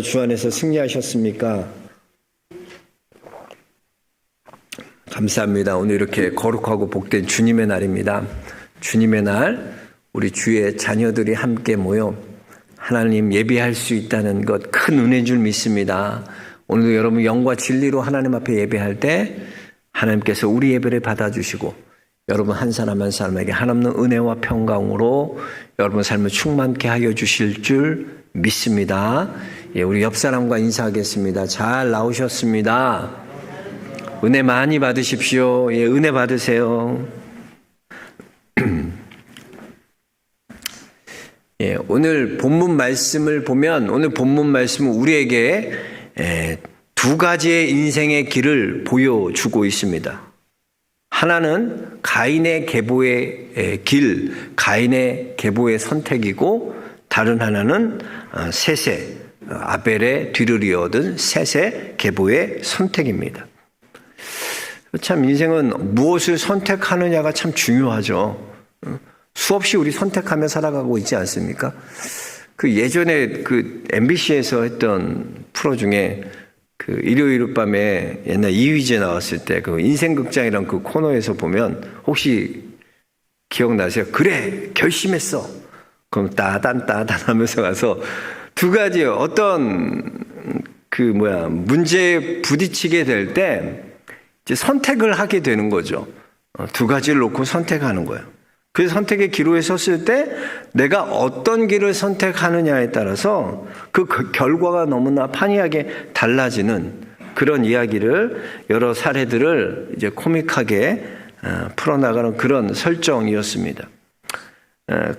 오늘날도 주 안에서 승리하셨습니까? 감사합니다. 오늘 이렇게 거룩하고 복된 주님의 날입니다. 주님의 날, 우리 주의 자녀들이 함께 모여 하나님 예배할 수 있다는 것 큰 은혜인 줄 믿습니다. 오늘도 여러분 영과 진리로 하나님 앞에 예배할 때 하나님께서 우리 예배를 받아주시고 여러분 한 사람 한 사람에게 한없는 은혜와 평강으로 여러분 삶을 충만케 하여 주실 줄 믿습니다. 예, 우리 옆 사람과 인사하겠습니다. 잘 나오셨습니다. 은혜 많이 받으십시오. 예, 은혜 받으세요. 예, 오늘 본문 말씀을 보면 오늘 본문 말씀은 우리에게 두 가지의 인생의 길을 보여주고 있습니다. 하나는 가인의 계보의 길, 가인의 계보의 선택이고 다른 하나는 셋의 아벨의 뒤를 이어든 셋의 계보의 선택입니다. 참 인생은 무엇을 선택하느냐가 참 중요하죠. 수없이 우리 선택하며 살아가고 있지 않습니까? 그 예전에 그 MBC에서 했던 프로 중에 그 일요일 밤에 옛날 이휘재 나왔을 때 그 인생극장이란 그 코너에서 보면 혹시 기억나세요? 그래 결심했어. 그럼 따단 하면서 가서 두 가지 어떤 문제에 부딪히게 될 때 이제 선택을 하게 되는 거죠. 두 가지를 놓고 선택하는 거예요. 그 선택의 기로에 섰을 때 내가 어떤 길을 선택하느냐에 따라서 그 결과가 너무나 판이하게 달라지는 그런 이야기를 여러 사례들을 이제 코믹하게 풀어나가는 그런 설정이었습니다.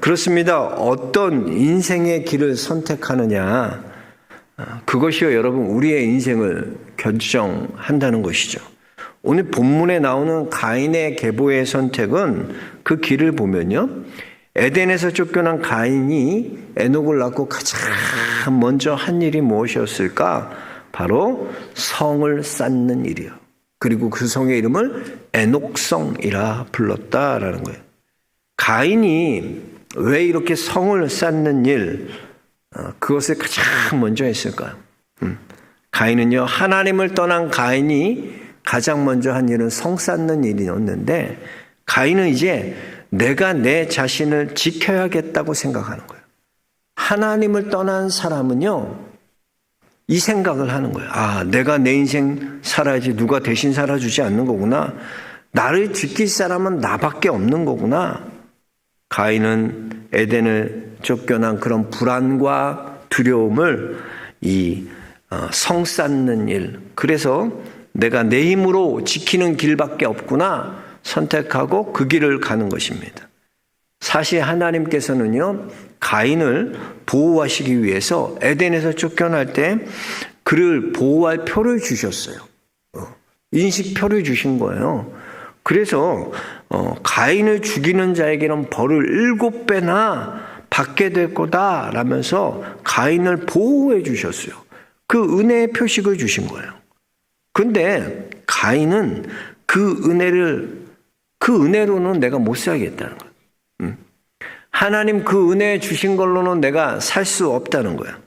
그렇습니다. 어떤 인생의 길을 선택하느냐 그것이요 여러분 우리의 인생을 결정한다는 것이죠. 오늘 본문에 나오는 가인의 계보의 선택은 그 길을 보면요. 에덴에서 쫓겨난 가인이 에녹을 낳고 가장 먼저 한 일이 무엇이었을까? 바로 성을 쌓는 일이요. 그리고 그 성의 이름을 에녹성이라 불렀다라는 거예요. 가인이 왜 이렇게 성을 쌓는 일, 그것을 가장 먼저 했을까요? 가인은요, 하나님을 떠난 가인이 가장 먼저 한 일은 성 쌓는 일이었는데 가인은 이제 내가 내 자신을 지켜야겠다고 생각하는 거예요. 하나님을 떠난 사람은요 이 생각을 하는 거예요. 아, 내가 내 인생 살아야지 누가 대신 살아주지 않는 거구나. 나를 지킬 사람은 나밖에 없는 거구나. 가인은 에덴을 쫓겨난 그런 불안과 두려움을 이 성 쌓는 일, 그래서 내가 내 힘으로 지키는 길밖에 없구나 선택하고 그 길을 가는 것입니다. 사실 하나님께서는요 가인을 보호하시기 위해서 에덴에서 쫓겨날 때 그를 보호할 표를 주셨어요. 인식표를 주신 거예요. 그래서 가인을 죽이는 자에게는 벌을 7배나 받게 될 거다 라면서 가인을 보호해 주셨어요. 그 은혜의 표식을 주신 거예요. 근데 가인은 그 은혜로는 내가 못 살겠다는 거야. 하나님 그 은혜 주신 걸로는 내가 살 수 없다는 거야.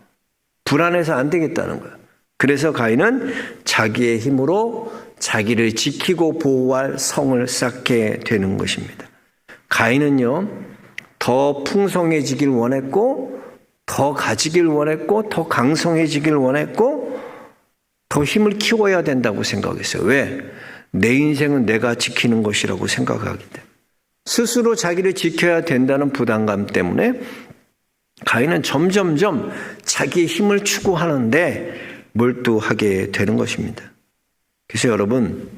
불안해서 안 되겠다는 거야. 그래서 가인은 자기의 힘으로 자기를 지키고 보호할 성을 쌓게 되는 것입니다. 가인은요, 더 풍성해지길 원했고, 더 가지길 원했고, 더 강성해지길 원했고, 더 힘을 키워야 된다고 생각했어요. 왜? 내 인생은 내가 지키는 것이라고 생각하기 때문에. 스스로 자기를 지켜야 된다는 부담감 때문에 가인은 점점점 자기의 힘을 추구하는데 몰두하게 되는 것입니다. 그래서 여러분,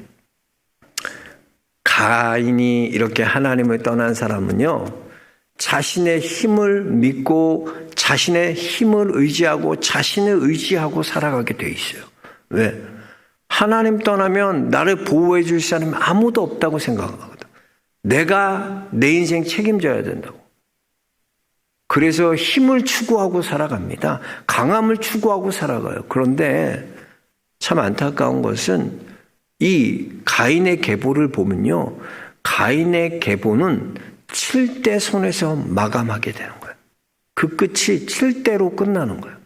가인이 이렇게 하나님을 떠난 사람은요, 자신의 힘을 믿고 자신의 힘을 의지하고 자신을 의지하고 살아가게 돼 있어요. 왜? 하나님 떠나면 나를 보호해 줄 사람이 아무도 없다고 생각하거든. 내가 내 인생 책임져야 된다고. 그래서 힘을 추구하고 살아갑니다. 강함을 추구하고 살아가요. 그런데 참 안타까운 것은 이 가인의 계보를 보면요. 가인의 계보는 7대 손에서 마감하게 되는 거예요. 그 끝이 7대로 끝나는 거예요.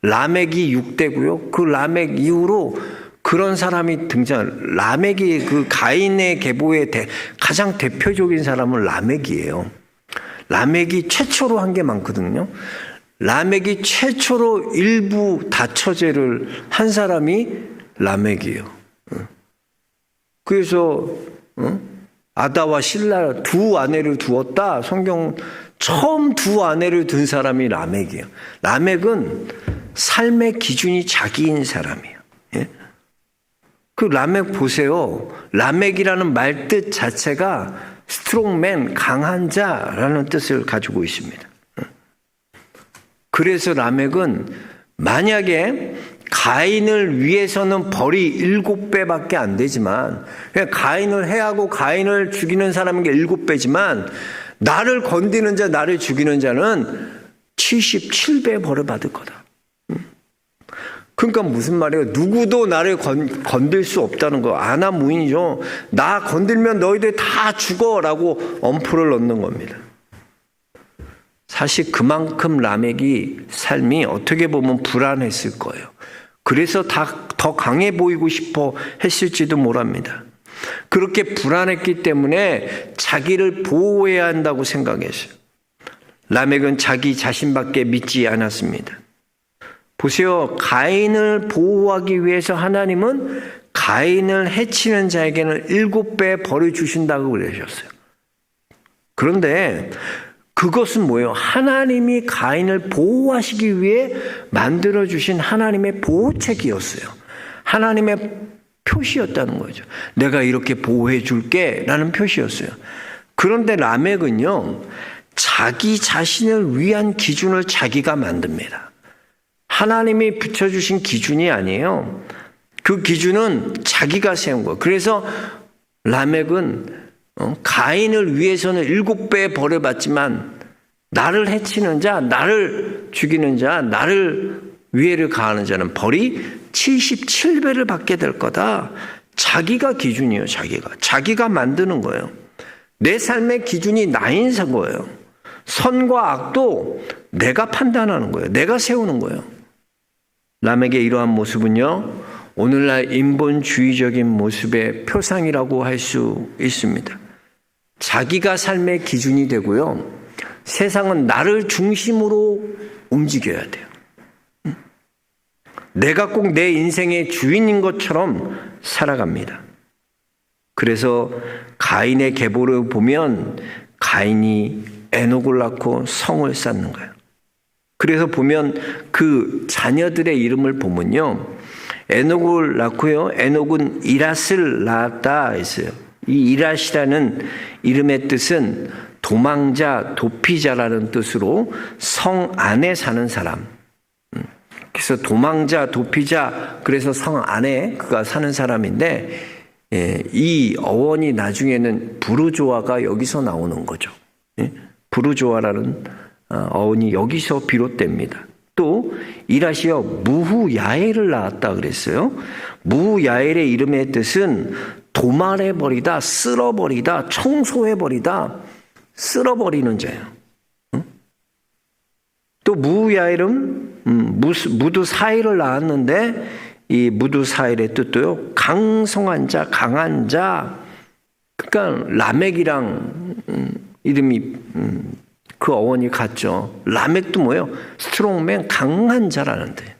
라멕이 6대고요. 그 라멕 이후로 그런 사람이 등장. 라멕이 그 가인의 계보의 가장 대표적인 사람은 라멕이에요. 라멕이 최초로 한 게 많거든요. 라멕이 최초로 일부 다처제를 한 사람이 라멕이에요. 그래서 아다와 실라 두 아내를 두었다. 성경 처음 두 아내를 둔 사람이 라멕이에요. 라멕은 삶의 기준이 자기인 사람이에요. 예? 그 라멕 보세요. 라멕이라는 말 뜻 자체가 스트롱맨, 강한 자라는 뜻을 가지고 있습니다. 그래서 라멕은 만약에 가인을 위해서는 벌이 7배밖에 안 되지만, 가인을 해하고 가인을 죽이는 사람인 게 7배지만 나를 건드리는 자, 나를 죽이는 자는 77배 벌을 받을 거다. 그러니까 무슨 말이에요? 누구도 나를 건들 수 없다는 거. 아나무인이죠. 나 건들면 너희들 다 죽어라고 엄포를 넣는 겁니다. 사실 그만큼 라멕이 삶이 어떻게 보면 불안했을 거예요. 그래서 더 강해 보이고 싶어 했을지도 모릅니다. 그렇게 불안했기 때문에 자기를 보호해야 한다고 생각했어요. 라멕은 자기 자신밖에 믿지 않았습니다. 보세요. 가인을 보호하기 위해서 하나님은 가인을 해치는 자에게는 7배 벌을 주신다고 그러셨어요. 그런데 그것은 뭐예요? 하나님이 가인을 보호하시기 위해 만들어주신 하나님의 보호책이었어요. 하나님의 표시였다는 거죠. 내가 이렇게 보호해 줄게 라는 표시였어요. 그런데 라멕은요, 자기 자신을 위한 기준을 자기가 만듭니다. 하나님이 붙여주신 기준이 아니에요. 그 기준은 자기가 세운 거예요. 그래서 라멕은 가인을 위해서는 7배의 벌을 받지만 나를 해치는 자, 나를 죽이는 자, 나를 위해를 가하는 자는 벌이 77배를 받게 될 거다. 자기가 기준이에요. 자기가 만드는 거예요. 내 삶의 기준이 나인 거예요. 선과 악도 내가 판단하는 거예요. 내가 세우는 거예요. 라멕의 이러한 모습은요, 오늘날 인본주의적인 모습의 표상이라고 할 수 있습니다. 자기가 삶의 기준이 되고요, 세상은 나를 중심으로 움직여야 돼요. 내가 꼭 내 인생의 주인인 것처럼 살아갑니다. 그래서 가인의 계보를 보면 가인이 에녹을 낳고 성을 쌓는 거예요. 그래서 보면 그 자녀들의 이름을 보면요, 에녹을 낳고요, 에녹은 이랏을 낳았다 했어요. 이 이랏이라는 이름의 뜻은 도망자, 도피자라는 뜻으로 성 안에 사는 사람. 그래서 도망자, 도피자, 그래서 성 안에 그가 사는 사람인데, 이 어원이 나중에는 부르조아가 여기서 나오는 거죠. 부르조아라는 어원이 여기서 비롯됩니다. 또 이랏이요, 무후야엘을 낳았다 그랬어요. 무후야엘의 이름의 뜻은 도말해버리다, 쓸어버리다, 청소해버리다, 쓸어버리는 자예요. 또 무후야엘은 무드사일을 낳았는데, 이 무드사일의 뜻도요, 강성한 자, 강한 자. 그러니까 라멕이랑 이름이 그 어원이 같죠. 라멕도 뭐예요? 스트롱맨, 강한 자라는데.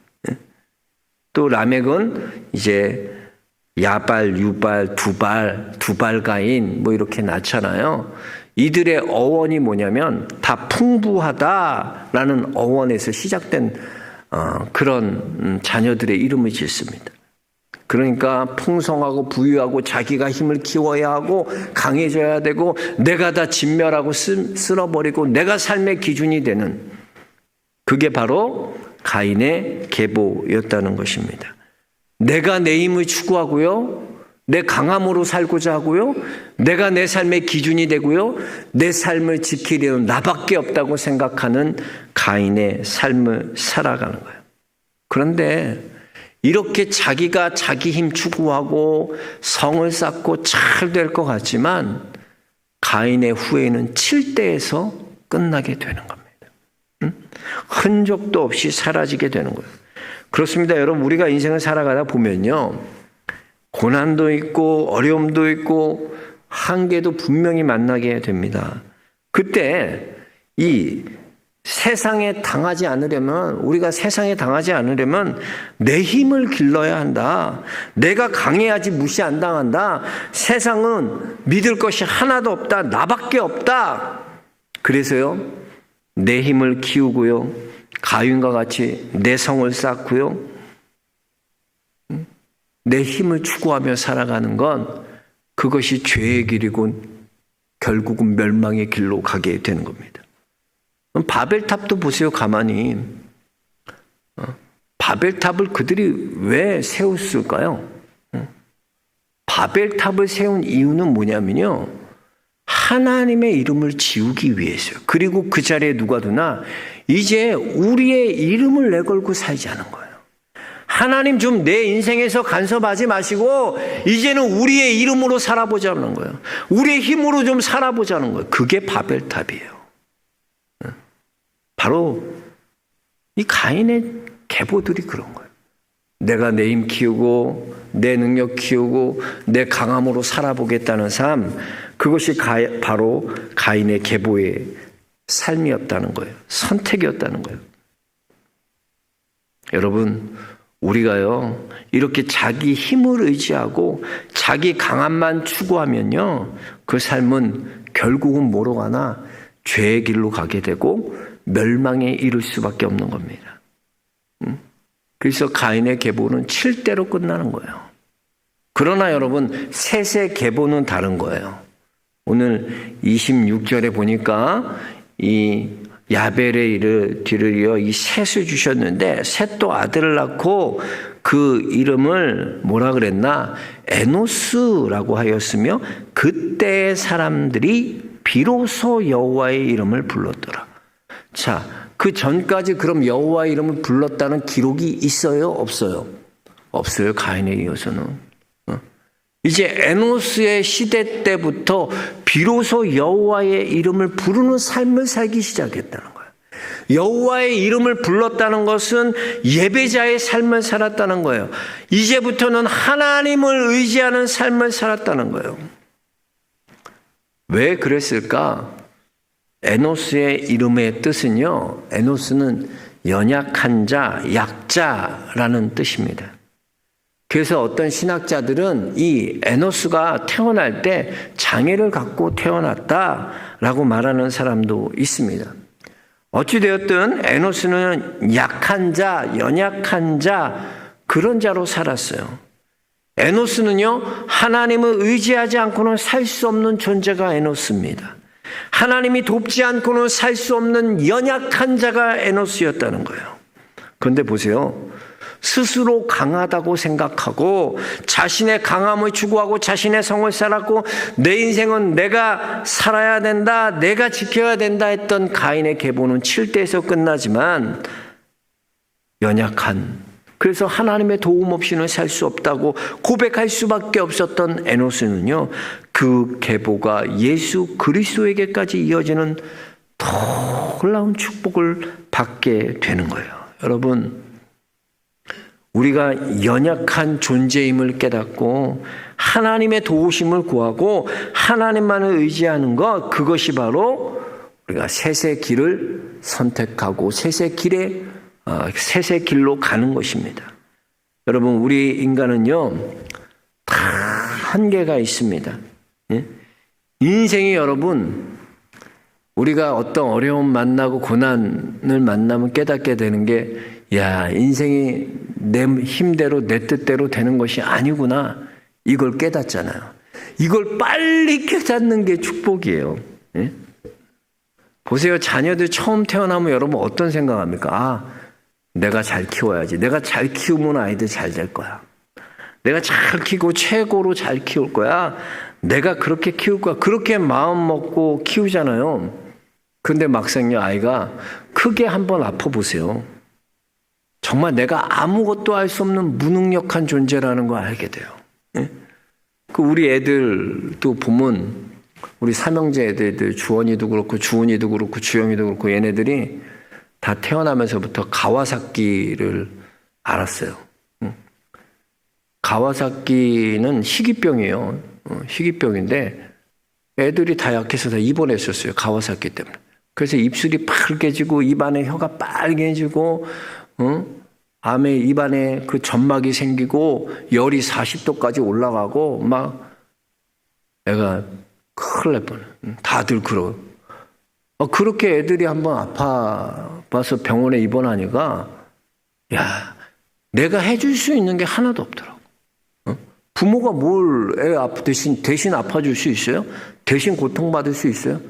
또 라멕은 이제 야발, 유발, 두발가인 뭐 이렇게 낳잖아요. 이들의 어원이 뭐냐면 다 풍부하다라는 어원에서 시작된 그런 자녀들의 이름을 짓습니다. 그러니까 풍성하고 부유하고 자기가 힘을 키워야 하고 강해져야 되고 내가 다 진멸하고 쓸어버리고 내가 삶의 기준이 되는, 그게 바로 가인의 계보였다는 것입니다. 내가 내 힘을 추구하고요, 내 강함으로 살고자 하고요, 내가 내 삶의 기준이 되고요, 내 삶을 지키려는 나밖에 없다고 생각하는 가인의 삶을 살아가는 거예요. 그런데 이렇게 자기가 자기 힘 추구하고 성을 쌓고 잘 될 것 같지만 가인의 후회는 7대에서 끝나게 되는 겁니다. 흔적도 없이 사라지게 되는 거예요. 그렇습니다. 여러분, 우리가 인생을 살아가다 보면요, 고난도 있고 어려움도 있고 한계도 분명히 만나게 됩니다. 그때 이 세상에 당하지 않으려면, 우리가 세상에 당하지 않으려면 내 힘을 길러야 한다. 내가 강해야지 무시 안 당한다. 세상은 믿을 것이 하나도 없다. 나밖에 없다. 그래서요, 내 힘을 키우고요, 가인과 같이 내 성을 쌓고요, 내 힘을 추구하며 살아가는 건 그것이 죄의 길이고 결국은 멸망의 길로 가게 되는 겁니다. 바벨탑도 보세요. 가만히 바벨탑을 그들이 왜 세웠을까요? 바벨탑을 세운 이유는 뭐냐면요, 하나님의 이름을 지우기 위해서요. 그리고 그 자리에 누가 두나, 이제 우리의 이름을 내걸고 살지 않은 거예요. 하나님 좀 내 인생에서 간섭하지 마시고 이제는 우리의 이름으로 살아보자는 거예요. 우리의 힘으로 좀 살아보자는 거예요. 그게 바벨탑이에요. 바로 이 가인의 계보들이 그런 거예요. 내가 내 힘 키우고 내 능력 키우고 내 강함으로 살아보겠다는 삶, 그것이 바로 가인의 계보의 삶이었다는 거예요. 선택이었다는 거예요. 여러분, 우리가요, 이렇게 자기 힘을 의지하고 자기 강함만 추구하면요, 그 삶은 결국은 뭐로 가나? 죄의 길로 가게 되고 멸망에 이를 수밖에 없는 겁니다. 그래서 가인의 계보는 7대로 끝나는 거예요. 그러나 여러분, 셋의 계보는 다른 거예요. 오늘 26절에 보니까 이 야벨의 일을 뒤를 이어 이 셋을 주셨는데, 셋도 아들을 낳고 그 이름을 뭐라 그랬나? 에노스라고 하였으며 그때의 사람들이 비로소 여호와의 이름을 불렀더라. 자, 그 전까지 그럼 여호와의 이름을 불렀다는 기록이 있어요? 없어요? 없어요. 가인에 이어서는. 이제 에노스의 시대 때부터 비로소 여호와의 이름을 부르는 삶을 살기 시작했다는 거예요. 여호와의 이름을 불렀다는 것은 예배자의 삶을 살았다는 거예요. 이제부터는 하나님을 의지하는 삶을 살았다는 거예요. 왜 그랬을까? 에노스의 이름의 뜻은요, 에노스는 연약한 자, 약자라는 뜻입니다. 그래서 어떤 신학자들은 이 에노스가 태어날 때 장애를 갖고 태어났다라고 말하는 사람도 있습니다. 어찌되었든 에노스는 약한 자, 연약한 자, 그런 자로 살았어요. 에노스는요, 하나님을 의지하지 않고는 살 수 없는 존재가 에노스입니다. 하나님이 돕지 않고는 살 수 없는 연약한 자가 에노스였다는 거예요. 그런데 보세요. 스스로 강하다고 생각하고 자신의 강함을 추구하고 자신의 성을 살았고 내 인생은 내가 살아야 된다, 내가 지켜야 된다 했던 가인의 계보는 7대에서 끝나지만 연약한, 그래서 하나님의 도움 없이는 살 수 없다고 고백할 수밖에 없었던 에노스는요, 그 계보가 예수 그리스도에게까지 이어지는 놀라운 축복을 받게 되는 거예요. 여러분, 우리가 연약한 존재임을 깨닫고 하나님의 도우심을 구하고 하나님만을 의지하는 것, 그것이 바로 우리가 셋의 길을 선택하고 셋의 길로 가는 것입니다. 여러분, 우리 인간은요, 다 한계가 있습니다. 인생이 여러분, 우리가 어떤 어려움 만나고 고난을 만나면 깨닫게 되는 게, 야, 인생이 내 힘대로 내 뜻대로 되는 것이 아니구나, 이걸 깨닫잖아요. 이걸 빨리 깨닫는 게 축복이에요. 예? 보세요. 자녀들 처음 태어나면 여러분 어떤 생각합니까? 아, 내가 잘 키워야지. 내가 잘 키우면 아이들 잘 될 거야. 내가 잘 키우고 최고로 잘 키울 거야. 내가 그렇게 키울 거야. 그렇게 마음 먹고 키우잖아요. 근데 막상요, 아이가 크게 한번 아파보세요. 정말 내가 아무것도 할 수 없는 무능력한 존재라는 걸 알게 돼요. 예? 그 우리 애들도 보면, 우리 삼형제 애들, 주원이도 그렇고 주은이도 그렇고 주영이도 그렇고, 얘네들이 다 태어나면서부터 가와사키를 알았어요. 가와사키는 희귀병이에요. 희귀병인데 애들이 다 약해서 다 입원했었어요. 가와사키 때문에. 그래서 입술이 빨개지고 입안에 혀가 빨개지고 암에 입안에 그 점막이 생기고 열이 40도까지 올라가고 막 애가 큰일 날 뻔해. 다들 그러고. 그렇게 애들이 한번 아파서 병원에 입원하니까 야, 내가 해줄 수 있는 게 하나도 없더라고. 부모가 뭘 애 대신 아파줄 수 있어요? 대신 고통받을 수 있어요?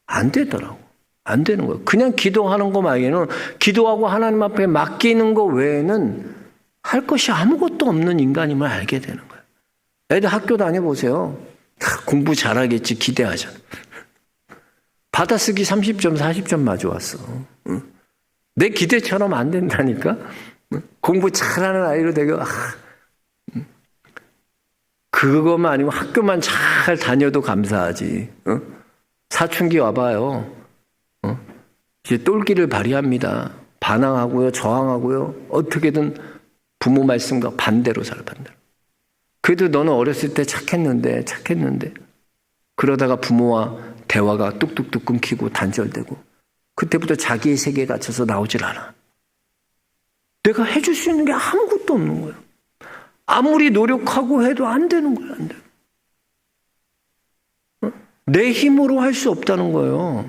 안 되더라고. 안 되는 거예요. 그냥 기도하는 거 말고는 기도하고 하나님 앞에 맡기는 거 외에는 할 것이 아무것도 없는 인간임을 알게 되는 거예요. 애들 학교 다녀보세요. 공부 잘하겠지 기대하잖아. 받아쓰기 30점, 40점 맞아왔어. 내 기대처럼 안 된다니까? 공부 잘하는 아이로 되고, 그것만 아니면 학교만 잘 다녀도 감사하지. 사춘기 와봐요. 이제 똘끼를 발휘합니다. 반항하고요, 저항하고요. 어떻게든 부모 말씀과 반대로 살아, 반대로. 그래도 너는 어렸을 때 착했는데. 그러다가 부모와 대화가 뚝뚝뚝 끊기고 단절되고 그때부터 자기의 세계에 갇혀서 나오질 않아. 내가 해줄 수 있는 게 아무것도 없는 거야. 아무리 노력하고 해도 안 되는 거야. 안 돼. 내 힘으로 할 수 없다는 거예요.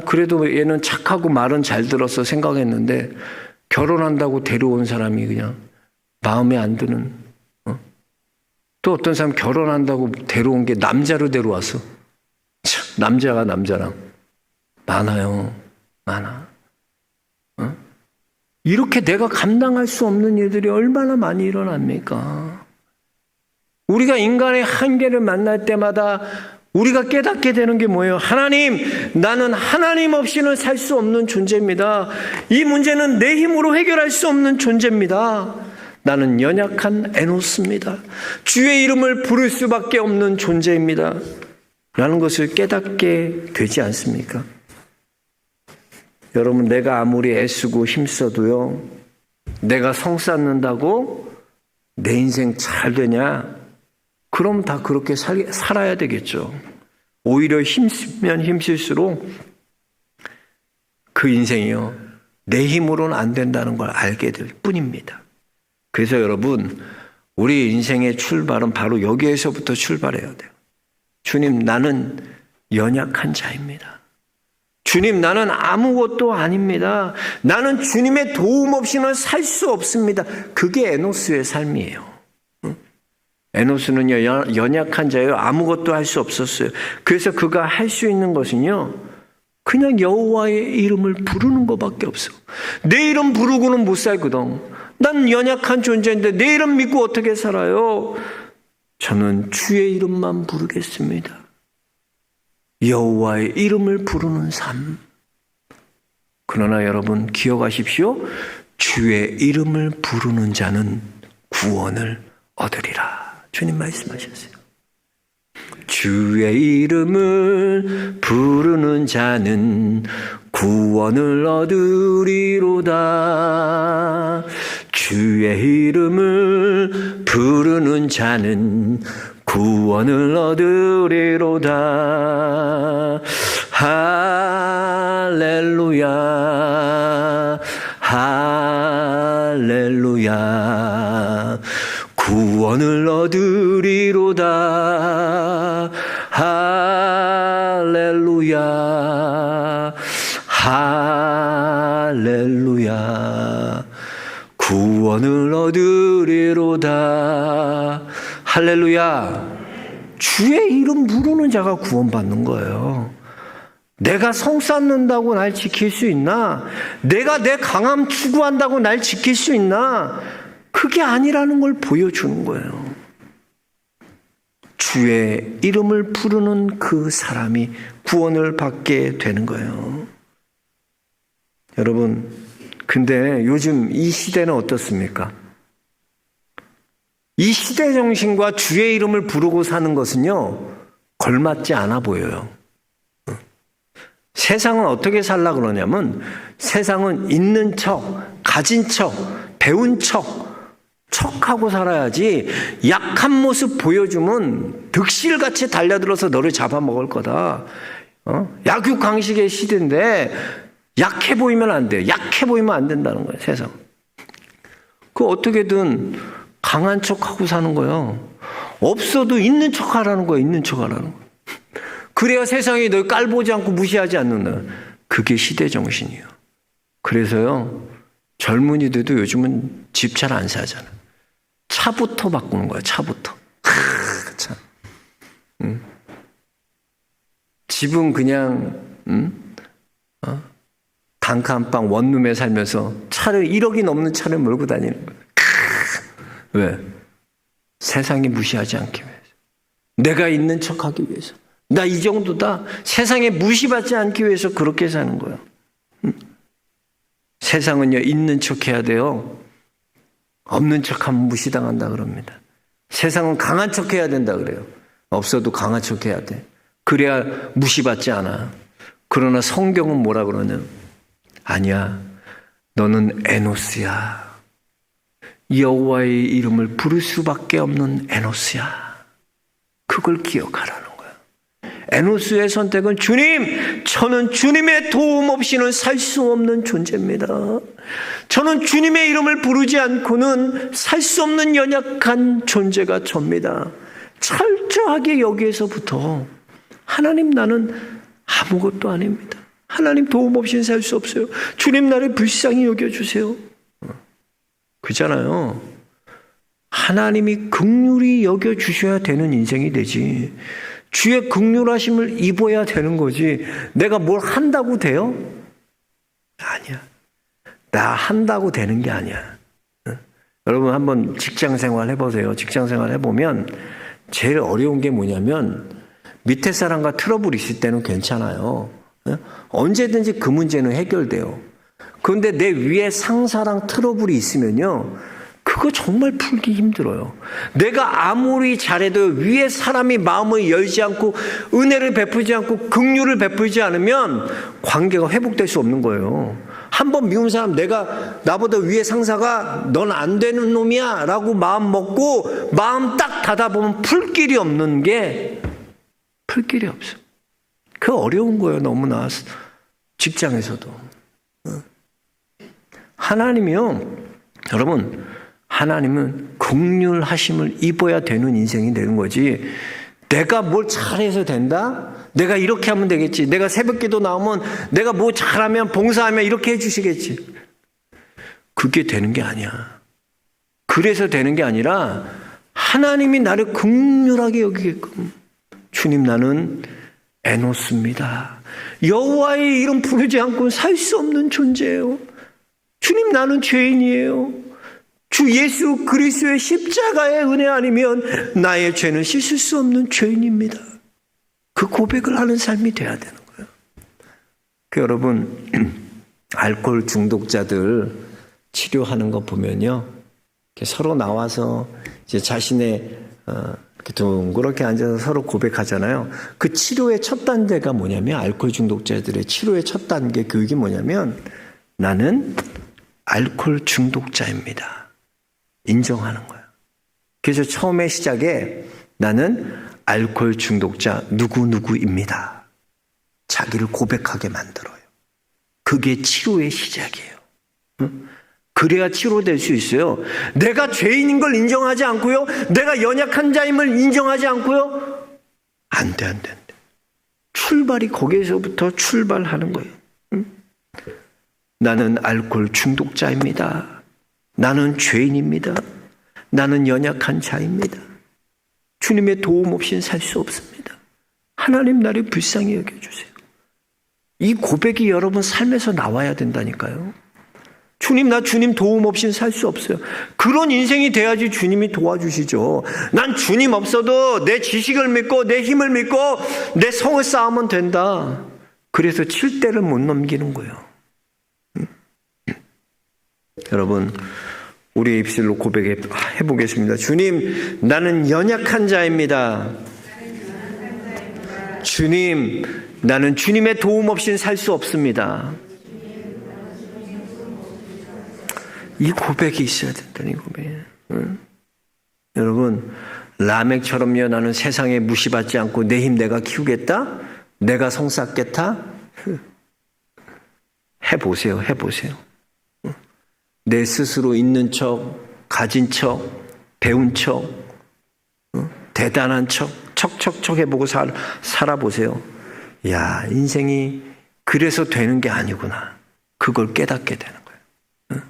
그래도 얘는 착하고 말은 잘 들어서 생각했는데 결혼한다고 데려온 사람이 그냥 마음에 안 드는. 또 어떤 사람 결혼한다고 데려온 게 남자로 데려왔어. 참, 남자가 남자랑 많아요. 많아. 이렇게 내가 감당할 수 없는 일들이 얼마나 많이 일어납니까? 우리가 인간의 한계를 만날 때마다 우리가 깨닫게 되는 게 뭐예요? 하나님, 나는 하나님 없이는 살 수 없는 존재입니다. 이 문제는 내 힘으로 해결할 수 없는 존재입니다. 나는 연약한 에노스입니다. 주의 이름을 부를 수밖에 없는 존재입니다. 라는 것을 깨닫게 되지 않습니까? 여러분, 내가 아무리 애쓰고 힘써도요, 내가 성 쌓는다고 내 인생 잘 되냐? 그럼 다 그렇게 살아야 되겠죠. 오히려 힘쓰면 힘쓸수록 그 인생이요, 내 힘으로는 안 된다는 걸 알게 될 뿐입니다. 그래서 여러분, 우리 인생의 출발은 바로 여기에서부터 출발해야 돼요. 주님, 나는 연약한 자입니다. 주님, 나는 아무것도 아닙니다. 나는 주님의 도움 없이는 살 수 없습니다. 그게 에노스의 삶이에요. 에노스는요, 연약한 자예요. 아무것도 할 수 없었어요. 그래서 그가 할 수 있는 것은요, 그냥 여호와의 이름을 부르는 것밖에 없어. 내 이름 부르고는 못 살거든. 난 연약한 존재인데 내 이름 믿고 어떻게 살아요? 저는 주의 이름만 부르겠습니다. 여호와의 이름을 부르는 삶. 그러나 여러분 기억하십시오. 주의 이름을 부르는 자는 구원을 얻으리라. 주님 말씀하셨어요. 주의 이름을 부르는 자는 구원을 얻으리로다. 주의 이름을 부르는 자는 구원을 얻으리로다. 할렐루야, 할렐루야. 구원을 얻으리로다. 할렐루야, 할렐루야. 구원을 얻으리로다. 할렐루야. 주의 이름 부르는 자가 구원받는 거예요. 내가 성 쌓는다고 날 지킬 수 있나? 내가 내 강함 추구한다고 날 지킬 수 있나? 그게 아니라는 걸 보여주는 거예요. 주의 이름을 부르는 그 사람이 구원을 받게 되는 거예요. 여러분, 근데 요즘 이 시대는 어떻습니까? 이 시대 정신과 주의 이름을 부르고 사는 것은요, 걸맞지 않아 보여요. 세상은 어떻게 살라 그러냐면 세상은 있는 척, 가진 척, 배운 척하고 살아야지 약한 모습 보여주면 득실같이 달려들어서 너를 잡아먹을 거다. 약육강식의 시대인데 약해 보이면 안 돼요. 약해 보이면 안 된다는 거예요, 세상. 그 어떻게든 강한 척하고 사는 거예요. 없어도 있는 척하라는 거예요. 있는 척하라는 거예요. 그래야 세상이 널 깔보지 않고 무시하지 않는다. 그게 시대 정신이에요. 그래서요, 젊은이들도 요즘은 집 잘 안 사잖아. 차부터 바꾸는 거야. 차부터. 차. 집은 그냥 단가 한 방 원룸에 살면서 차를 1억이 넘는 차를 몰고 다니는 거야. 왜? 세상이 무시하지 않기 위해서. 내가 있는 척하기 위해서. 나 이 정도다. 세상에 무시받지 않기 위해서 그렇게 사는 거예요. 세상은요, 있는 척해야 돼요. 없는 척하면 무시당한다 그럽니다. 세상은 강한 척해야 된다 그래요. 없어도 강한 척해야 돼. 그래야 무시받지 않아. 그러나 성경은 뭐라 그러냐? 아니야. 너는 에노스야. 여호와의 이름을 부를 수밖에 없는 에노스야. 그걸 기억하라는 거야. 에노스의 선택은 주님, 저는 주님의 도움 없이는 살 수 없는 존재입니다. 저는 주님의 이름을 부르지 않고는 살 수 없는 연약한 존재가 접니다. 철저하게 여기에서부터 하나님, 나는 아무것도 아닙니다. 하나님 도움 없이는 살 수 없어요. 주님, 나를 불쌍히 여겨주세요. 그잖아요. 하나님이 긍휼히 여겨주셔야 되는 인생이 되지. 주의 긍휼하심을 입어야 되는 거지. 내가 뭘 한다고 돼요? 아니야. 나 한다고 되는 게 아니야. 여러분 한번 직장생활 해보세요. 직장생활 해보면 제일 어려운 게 뭐냐면 밑에 사람과 트러블 있을 때는 괜찮아요. 언제든지 그 문제는 해결돼요. 그런데 내 위에 상사랑 트러블이 있으면요, 그거 정말 풀기 힘들어요. 내가 아무리 잘해도 위에 사람이 마음을 열지 않고 은혜를 베풀지 않고 긍휼을 베풀지 않으면 관계가 회복될 수 없는 거예요. 한번 미운 사람, 내가 나보다 위에 상사가 넌 안 되는 놈이야 라고 마음 먹고 마음 딱 닫아보면 풀 길이 없는 게, 풀 길이 없어. 그 어려운 거예요. 너무나 직장에서도. 하나님이요, 여러분, 하나님은 긍휼하심을 입어야 되는 인생이 되는 거지. 내가 뭘 잘해서 된다? 내가 이렇게 하면 되겠지. 내가 새벽기도 나오면 내가 뭐 잘하면 봉사하면 이렇게 해주시겠지. 그게 되는 게 아니야. 그래서 되는 게 아니라 하나님이 나를 긍휼하게 여기게끔. 주님, 나는 에노스입니다. 여호와의 이름 부르지 않고는 살 수 없는 존재예요. 주님, 나는 죄인이에요. 주 예수 그리스도의 십자가의 은혜 아니면 나의 죄는 씻을 수 없는 죄인입니다. 그 고백을 하는 삶이 돼야 되는 거예요. 여러분, 알코올 중독자들 치료하는 거 보면요, 서로 나와서 이제 자신의 둥그렇게 앉아서 서로 고백하잖아요. 그 치료의 첫 단계가 뭐냐면, 알코올 중독자들의 치료의 첫 단계 교육이 뭐냐면, 나는 알코올 중독자입니다. 인정하는 거야. 그래서 처음에 시작에 나는 알코올 중독자 누구누구입니다. 자기를 고백하게 만들어요. 그게 치료의 시작이에요. 그래야 치료될 수 있어요. 내가 죄인인 걸 인정하지 않고요, 내가 연약한 자임을 인정하지 않고요, 안 돼, 안 돼, 안 돼. 출발이 거기에서부터 출발하는 거예요. 나는 알코올 중독자입니다. 나는 죄인입니다. 나는 연약한 자입니다. 주님의 도움 없이는 살 수 없습니다. 하나님, 나를 불쌍히 여겨주세요. 이 고백이 여러분 삶에서 나와야 된다니까요. 주님, 나 주님 도움 없이는 살 수 없어요. 그런 인생이 돼야지 주님이 도와주시죠. 난 주님 없어도 내 지식을 믿고 내 힘을 믿고 내 성을 쌓으면 된다. 그래서 7대를 못 넘기는 거예요. 여러분, 우리의 입술로 고백해 보겠습니다. 주님, 나는 연약한 자입니다. 주님, 나는 주님의 도움 없이는 살 수 없습니다. 이 고백이 있어야 된다는 고백. 응? 여러분, 라멕처럼요, 나는 세상에 무시받지 않고 내 힘 내가 키우겠다? 내가 성 쌓겠다? 해보세요. 내 스스로 있는 척, 가진 척, 배운 척, 대단한 척, 척 해보고 살아보세요. 야, 인생이 그래서 되는 게 아니구나. 그걸 깨닫게 되는 거예요.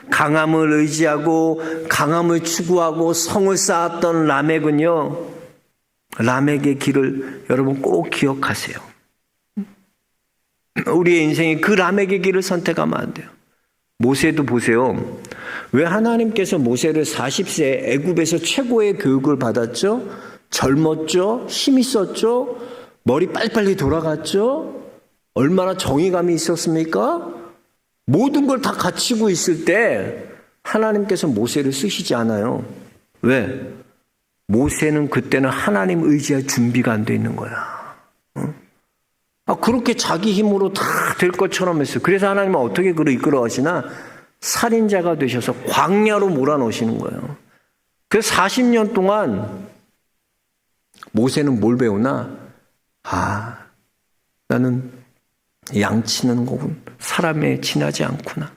강함을 의지하고 강함을 추구하고 성을 쌓았던 라멕은요, 라멕의 길을 여러분 꼭 기억하세요. 우리의 인생이 그 라멕의 길을 선택하면 안 돼요. 모세도 보세요. 왜 하나님께서 모세를 40세 애굽에서 최고의 교육을 받았죠? 젊었죠? 힘 있었죠? 머리 빨리빨리 돌아갔죠? 얼마나 정의감이 있었습니까? 모든 걸 다 갖추고 있을 때 하나님께서 모세를 쓰시지 않아요. 왜? 모세는 그때는 하나님 의지할 준비가 안 돼 있는 거야. 그렇게 자기 힘으로 다 될 것처럼 했어요. 그래서 하나님은 어떻게 그를 이끌어 가시나? 살인자가 되셔서 광야로 몰아넣으시는 거예요. 그래서 40년 동안 모세는 뭘 배우나? 나는 양치는 거군. 사람에 지나지 않구나.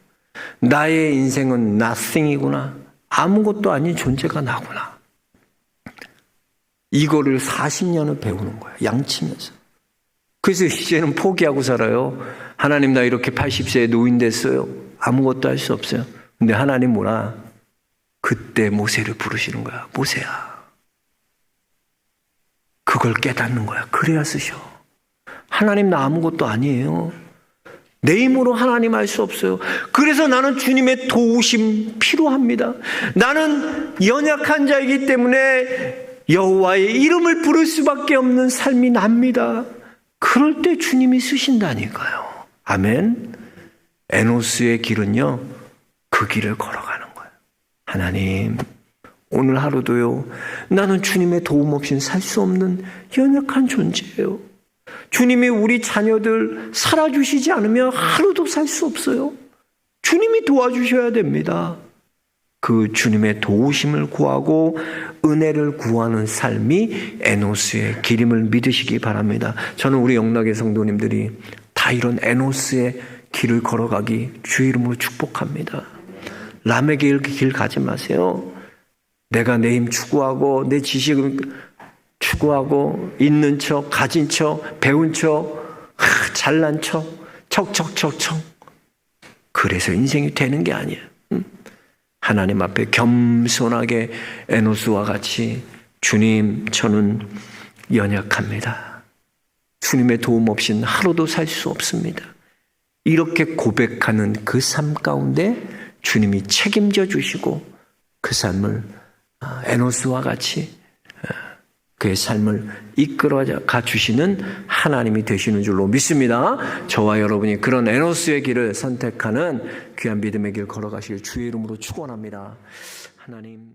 나의 인생은 nothing이구나. 아무것도 아닌 존재가 나구나. 이거를 40년을 배우는 거야. 양치면서. 그래서 이제는 포기하고 살아요. 하나님, 나 이렇게 80세에 노인 됐어요. 아무것도 할 수 없어요. 근데 하나님 뭐라? 그때 모세를 부르시는 거야. 모세야. 그걸 깨닫는 거야. 그래야 쓰셔. 하나님, 나 아무것도 아니에요. 내 힘으로 하나님 할 수 없어요. 그래서 나는 주님의 도우심 필요합니다. 나는 연약한 자이기 때문에 여호와의 이름을 부를 수밖에 없는 삶이 납니다. 그럴 때 주님이 쓰신다니까요. 아멘. 에노스의 길은요, 그 길을 걸어가는 거예요. 하나님, 오늘 하루도요, 나는 주님의 도움 없이는 살 수 없는 연약한 존재예요. 주님이 우리 자녀들 살아주시지 않으면 하루도 살 수 없어요. 주님이 도와주셔야 됩니다. 그 주님의 도우심을 구하고 은혜를 구하는 삶이 에노스의 길임을 믿으시기 바랍니다. 저는 우리 영락의 성도님들이 다 이런 에노스의 길을 걸어가기 주의 이름으로 축복합니다. 라멕의 길 가지 마세요. 내가 내 힘 추구하고 내 지식을 추구하고 있는 척, 가진 척, 배운 척, 잘난 척, 척. 그래서 인생이 되는 게 아니에요. 하나님 앞에 겸손하게 에노스와 같이 주님, 저는 연약합니다. 주님의 도움 없이는 하루도 살 수 없습니다. 이렇게 고백하는 그 삶 가운데 주님이 책임져 주시고 그 삶을 에노스와 같이 그의 삶을 이끌어가 주시는 하나님이 되시는 줄로 믿습니다. 저와 여러분이 그런 에노스의 길을 선택하는 귀한 믿음의 길 걸어가실 주의 이름으로 축원합니다. 하나님.